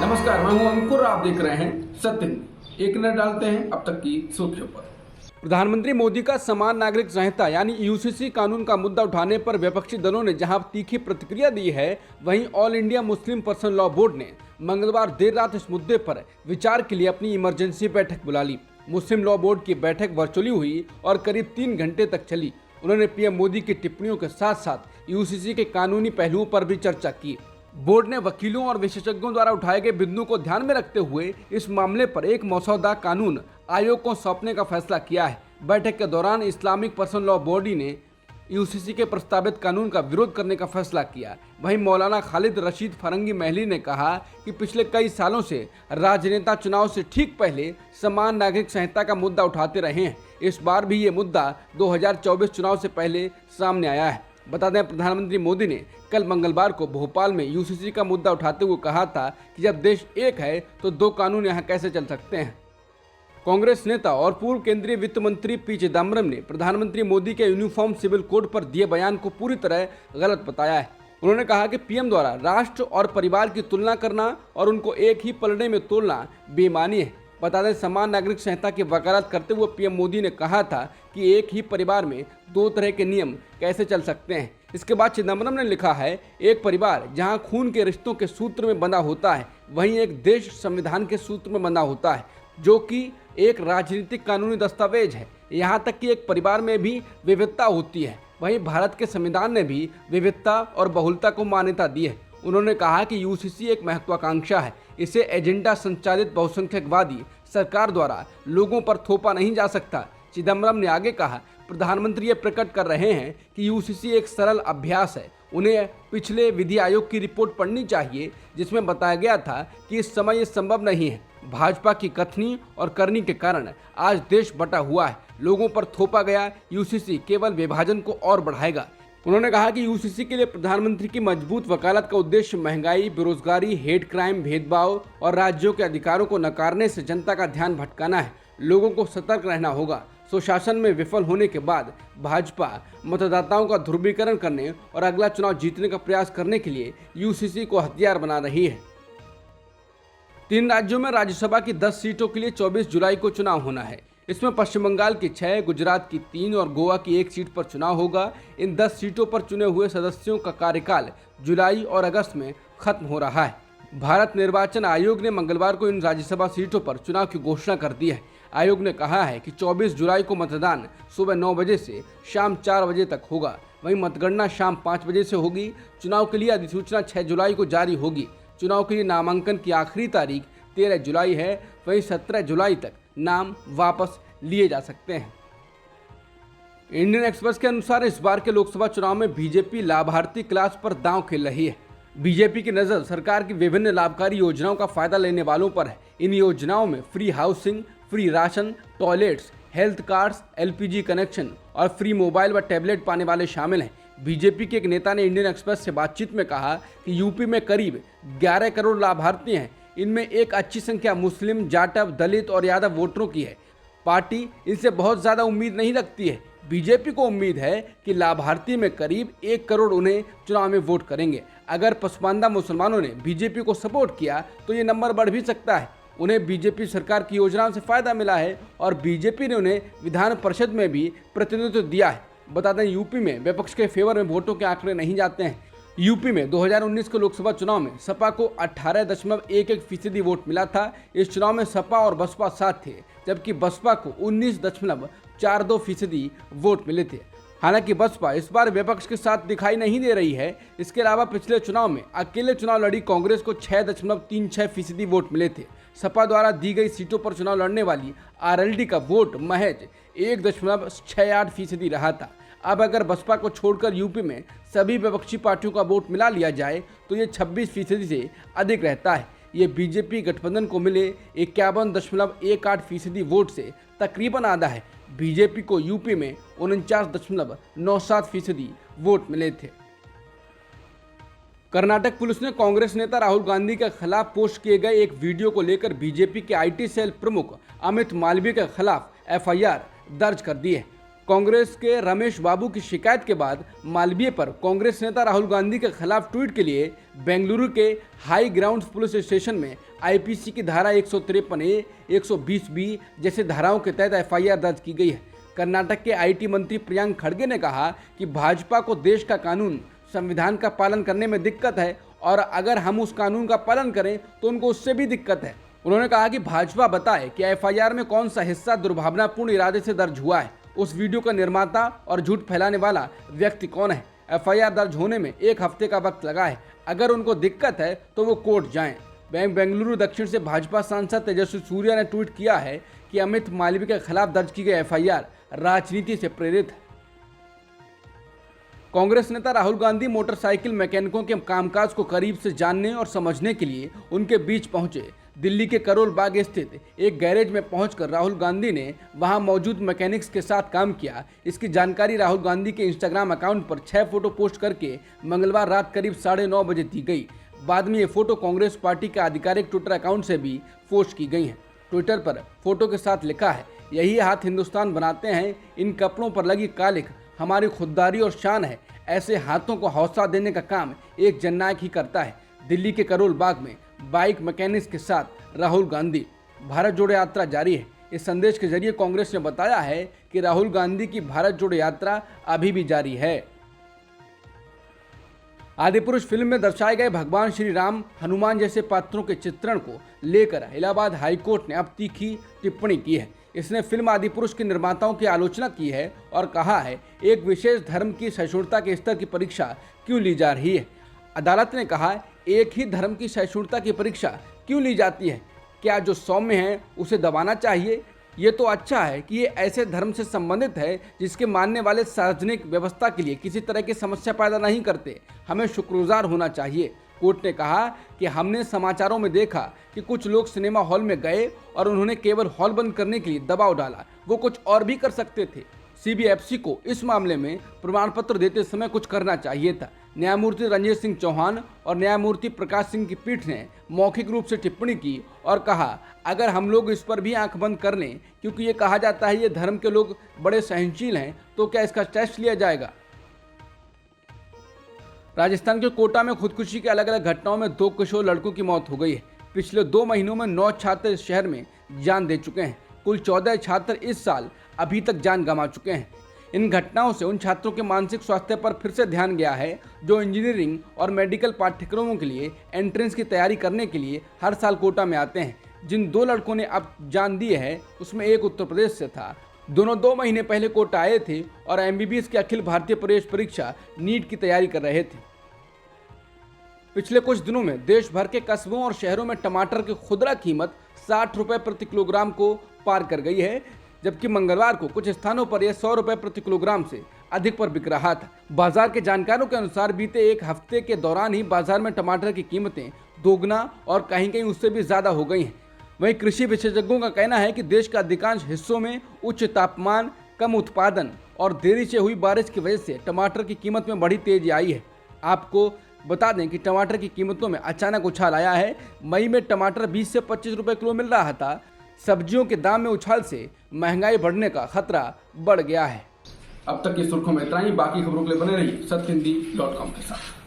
नमस्कार, मैं हूं अंकुर। आप देख रहे हैं सत्य न्यूज़। एक नजर डालते हैं अब तक की सुर्खियों पर। प्रधानमंत्री मोदी का समान नागरिक संहिता यानी यूसीसी कानून का मुद्दा उठाने पर विपक्षी दलों ने जहां तीखी प्रतिक्रिया दी है, वहीं all India Muslim personal law board ने मंगलवार देर रात इस मुद्दे पर विचार के लिए अपनी इमरजेंसी बैठक बुला ली। मुस्लिम लॉ बोर्ड की बैठक वर्चुअली हुई और करीब 3 घंटे तक चली। उन्होंने पीएम मोदी की टिप्पणियों के साथ साथ यूसीसी के कानूनी पहलुओं पर भी चर्चा की। बोर्ड ने वकीलों और विशेषज्ञों द्वारा उठाए गए बिंदु को ध्यान में रखते हुए इस मामले पर एक मसौदा कानून आयोग को सौंपने का फैसला किया है। बैठक के दौरान इस्लामिक पर्सनल लॉ बॉडी ने यूसीसी के प्रस्तावित कानून का विरोध करने का फैसला किया। वहीं मौलाना खालिद रशीद फरंगी महली ने कहा कि पिछले कई सालों से राजनेता चुनाव से ठीक पहले समान नागरिक संहिता का मुद्दा उठाते रहे हैं। इस बार भी ये मुद्दा 2024 चुनाव से पहले सामने आया है। बता दें, प्रधानमंत्री मोदी ने कल मंगलवार को भोपाल में यूसीसी का मुद्दा उठाते हुए कहा था कि जब देश एक है तो 2 कानून यहाँ कैसे चल सकते हैं। कांग्रेस नेता और पूर्व केंद्रीय वित्त मंत्री पी चिदम्बरम ने प्रधानमंत्री मोदी के यूनिफॉर्म सिविल कोड पर दिए बयान को पूरी तरह गलत बताया है। उन्होंने कहा कि पीएम द्वारा राष्ट्र और परिवार की तुलना करना और उनको एक ही पलड़े में तोलना बेईमानी है। बता दें, समान नागरिक संहिता की वकालत करते हुए पीएम मोदी ने कहा था कि एक ही परिवार में 2 तरह के नियम कैसे चल सकते हैं। इसके बाद चिदम्बरम ने लिखा है, एक परिवार जहां खून के रिश्तों के सूत्र में बंधा होता है, वहीं एक देश संविधान के सूत्र में बंधा होता है, जो कि एक राजनीतिक कानूनी दस्तावेज है। यहाँ तक कि एक परिवार में भी विविधता होती है। वहीं भारत के संविधान ने भी विविधता और बहुलता को मान्यता दी है। उन्होंने कहा कि यूसीसी एक महत्वाकांक्षा है, इसे एजेंडा संचालित बहुसंख्यकवादी सरकार द्वारा लोगों पर थोपा नहीं जा सकता। चिदम्बरम ने आगे कहा, प्रधानमंत्री ये प्रकट कर रहे हैं कि यूसीसी एक सरल अभ्यास है। उन्हें पिछले विधि आयोग की रिपोर्ट पढ़नी चाहिए, जिसमें बताया गया था कि इस समय ये संभव नहीं है। भाजपा की कथनी और करनी के कारण आज देश बटा हुआ है। लोगों पर थोपा गया यूसीसी केवल विभाजन को और बढ़ाएगा। उन्होंने कहा कि यूसीसी के लिए प्रधानमंत्री की मजबूत वकालत का उद्देश्य महंगाई, बेरोजगारी, हेट क्राइम, भेदभाव और राज्यों के अधिकारों को नकारने से जनता का ध्यान भटकाना है। लोगों को सतर्क रहना होगा। सुशासन में विफल होने के बाद भाजपा मतदाताओं का ध्रुवीकरण करने और अगला चुनाव जीतने का प्रयास करने के लिए यूसीसी को हथियार बना रही है। 3 राज्यों में राज्यसभा की 10 सीटों के लिए 24 जुलाई को चुनाव होना है। इसमें पश्चिम बंगाल की 6, गुजरात की 3 और गोवा की 1 सीट पर चुनाव होगा। इन 10 सीटों पर चुने हुए सदस्यों का कार्यकाल जुलाई और अगस्त में खत्म हो रहा है। भारत निर्वाचन आयोग ने मंगलवार को इन राज्यसभा सीटों पर चुनाव की घोषणा कर दी है। आयोग ने कहा है कि 24 जुलाई को मतदान सुबह 9 बजे से शाम 4 बजे तक होगा। वहीं मतगणना शाम 5 बजे से होगी। चुनाव के लिए अधिसूचना 6 जुलाई को जारी होगी। चुनाव के लिए नामांकन की आखिरी तारीख 13 जुलाई है। वहीं 17 जुलाई तक नाम वापस लिए जा सकते हैं। इंडियन एक्सप्रेस के अनुसार इस बार के लोकसभा चुनाव में बीजेपी लाभार्थी क्लास पर दांव खेल रही है। बीजेपी की नज़र सरकार की विभिन्न लाभकारी योजनाओं का फायदा लेने वालों पर है। इन योजनाओं में free housing, free ration, toilets, health cards, LPG connection और फ्री मोबाइल व टैबलेट पाने वाले शामिल हैं। बीजेपी के एक नेता ने इंडियन एक्सप्रेस से बातचीत में कहा कि यूपी में करीब 11 करोड़ लाभार्थी हैं। इनमें एक अच्छी संख्या मुस्लिम, जाटव, दलित और यादव वोटरों की है। पार्टी इनसे बहुत ज़्यादा उम्मीद नहीं रखती है। बीजेपी को उम्मीद है कि लाभार्थी में करीब 1 करोड़ उन्हें चुनाव में वोट करेंगे। अगर पसमानदा मुसलमानों ने बीजेपी को सपोर्ट किया तो ये नंबर बढ़ भी सकता है। उन्हें बीजेपी सरकार की योजनाओं से फायदा मिला है और बीजेपी ने उन्हें विधान परिषद में भी प्रतिनिधित्व दिया है। बता दें, यूपी में विपक्ष के फेवर में वोटों के आंकड़े नहीं जाते हैं। यूपी में 2019 के लोकसभा चुनाव में सपा को 18.11% वोट मिला था। इस चुनाव में सपा और बसपा साथ थे, जबकि बसपा को 19.42% वोट मिले थे। हालांकि बसपा इस बार विपक्ष के साथ दिखाई नहीं दे रही है। इसके अलावा पिछले चुनाव में अकेले चुनाव लड़ी कांग्रेस को 6.36% वोट मिले थे। सपा द्वारा दी गई सीटों पर चुनाव लड़ने वाली आरएलडी का वोट महज 1.68% रहा था। अब अगर बसपा को छोड़कर यूपी में सभी विपक्षी पार्टियों का वोट मिला लिया जाए तो ये 26% से अधिक रहता है। ये बीजेपी गठबंधन को मिले 51.18% वोट से तकरीबन आधा है। बीजेपी को यूपी में 49.97% वोट मिले थे। कर्नाटक पुलिस ने कांग्रेस नेता राहुल गांधी के खिलाफ पोस्ट किए गए एक वीडियो को लेकर बीजेपी के आईटी सेल प्रमुख अमित मालवीय के खिलाफ एफआईआर दर्ज कर दी है। कांग्रेस के रमेश बाबू की शिकायत के बाद मालवीय पर कांग्रेस नेता राहुल गांधी के खिलाफ ट्वीट के लिए बेंगलुरु के हाई ग्राउंड पुलिस स्टेशन में आईपीसी की धारा 153A, 120B जैसे धाराओं के तहत एफआईआर दर्ज की गई है। कर्नाटक के आईटी मंत्री प्रियंक खड़गे ने कहा कि भाजपा को देश का कानून, संविधान का पालन करने में दिक्कत है और अगर हम उस कानून का पालन करें तो उनको उससे भी दिक्कत है। उन्होंने कहा कि भाजपा बताए कि एफआईआर में कौन सा हिस्सा दुर्भावनापूर्ण इरादे से दर्ज हुआ है, उस वीडियो का निर्माता और झूठ फैलाने वाला व्यक्ति कौन है। एफआईआर दर्ज होने में 1 हफ्ते का वक्त लगा है, अगर उनको दिक्कत है तो वो कोर्ट जाएं। बेंगलुरु दक्षिण से भाजपा सांसद तेजस्वी सूर्या ने ट्वीट किया है कि अमित मालवीय के खिलाफ दर्ज की गई एफआईआर राजनीति से प्रेरित है। कांग्रेस नेता राहुल गांधी मोटरसाइकिल मैकेनिकों के कामकाज को करीब से जानने और समझने के लिए उनके बीच पहुंचे। दिल्ली के करोल बाग स्थित एक गैरेज में पहुंचकर राहुल गांधी ने वहां मौजूद मैकेनिक्स के साथ काम किया। इसकी जानकारी राहुल गांधी के इंस्टाग्राम अकाउंट पर 6 फोटो पोस्ट करके मंगलवार रात करीब 9:30 बजे दी गई। बाद में ये फोटो कांग्रेस पार्टी के आधिकारिक ट्विटर अकाउंट से भी पोस्ट की गई हैं। ट्विटर पर फोटो के साथ लिखा है, यही हाथ हिंदुस्तान बनाते हैं, इन कपड़ों पर लगी कालिख हमारी खुददारी और शान है। ऐसे हाथों को हौसला देने का काम एक जननायक ही करता है। दिल्ली के करोल बाग में बाइक मैकेनिक्स के साथ राहुल गांधी। भारत जोड़ो यात्रा जारी है। इस संदेश के जरिए कांग्रेस ने बताया है कि राहुल गांधी की भारत जोड़ो यात्रा अभी भी जारी है। आदिपुरुष फिल्म में दर्शाए गए भगवान श्री राम, हनुमान जैसे पात्रों के चित्रण को लेकर इलाहाबाद हाईकोर्ट ने अब तीखी टिप्पणी की है। इसने फिल्म आदिपुरुष के निर्माताओं की आलोचना की है और कहा है, एक विशेष धर्म की सहिष्णुता के स्तर की परीक्षा क्यों ली जा रही है। अदालत ने कहा, एक ही धर्म की सहिष्णुता की परीक्षा क्यों ली जाती है? क्या जो सौम्य है उसे दबाना चाहिए? ये तो अच्छा है कि ये ऐसे धर्म से संबंधित है जिसके मानने वाले सार्वजनिक व्यवस्था के लिए किसी तरह की समस्या पैदा नहीं करते। हमें शुक्रगुजार होना चाहिए। कोर्ट ने कहा कि हमने समाचारों में देखा कि कुछ लोग सिनेमा हॉल में गए और उन्होंने केवल हॉल बंद करने के लिए दबाव डाला। वो कुछ और भी कर सकते थे। सीबीएफसी को इस मामले में प्रमाण पत्र देते समय कुछ करना चाहिए था। न्यायमूर्ति रंजीत सिंह चौहान और न्यायमूर्ति प्रकाश सिंह की पीठ ने मौखिक रूप से टिप्पणी की और कहा, अगर हम लोग इस पर भी आंख बंद कर लें, क्योंकि ये कहा जाता है ये धर्म के लोग बड़े सहनशील हैं, तो क्या इसका टेस्ट लिया जाएगा? राजस्थान के कोटा में खुदकुशी की अलग अलग घटनाओं में 2 किशोर लड़कों की मौत हो गई है। पिछले 2 महीनों में 9 छात्र इस शहर में जान दे चुके हैं। कुल 14 छात्र इस साल अभी तक जान गंवा चुके हैं। इन घटनाओं से उन छात्रों के मानसिक स्वास्थ्य पर फिर से ध्यान गया है जो इंजीनियरिंग और मेडिकल पाठ्यक्रमों के लिए एंट्रेंस की तैयारी करने के लिए हर साल कोटा में आते हैं। जिन 2 लड़कों ने अब जान दी है उसमें एक उत्तर प्रदेश से था। दोनों 2 महीने पहले कोटा आए थे और MBBS की अखिल भारतीय प्रवेश परीक्षा नीट की तैयारी कर रहे थे। पिछले कुछ दिनों में देश भर के कस्बों और शहरों में टमाटर की खुदरा कीमत 60 रुपए प्रति किलोग्राम को पार कर गई है, जबकि मंगलवार को कुछ स्थानों पर यह 100 रुपए प्रति किलोग्राम से अधिक पर बिक रहा था। बाजार के जानकारों के अनुसार बीते 1 हफ्ते के दौरान ही बाजार में टमाटर की कीमतें दोगुना और कहीं कहीं उससे भी ज्यादा हो गई हैं। वहीं कृषि विशेषज्ञों का कहना है कि देश के अधिकांश हिस्सों में उच्च तापमान, कम उत्पादन और देरी से हुई बारिश की वजह से टमाटर की कीमत में बड़ी तेजी आई है। आपको बता दें कि टमाटर की कीमतों में अचानक उछाल आया है। मई में टमाटर 20 से 25 रुपए किलो मिल रहा था। सब्जियों के दाम में उछाल से महंगाई बढ़ने का खतरा बढ़ गया है। अब तक की सुर्खियों में इतना ही। बाकी खबरों के लिए बने रहिए सत्यहिंदी.com के साथ।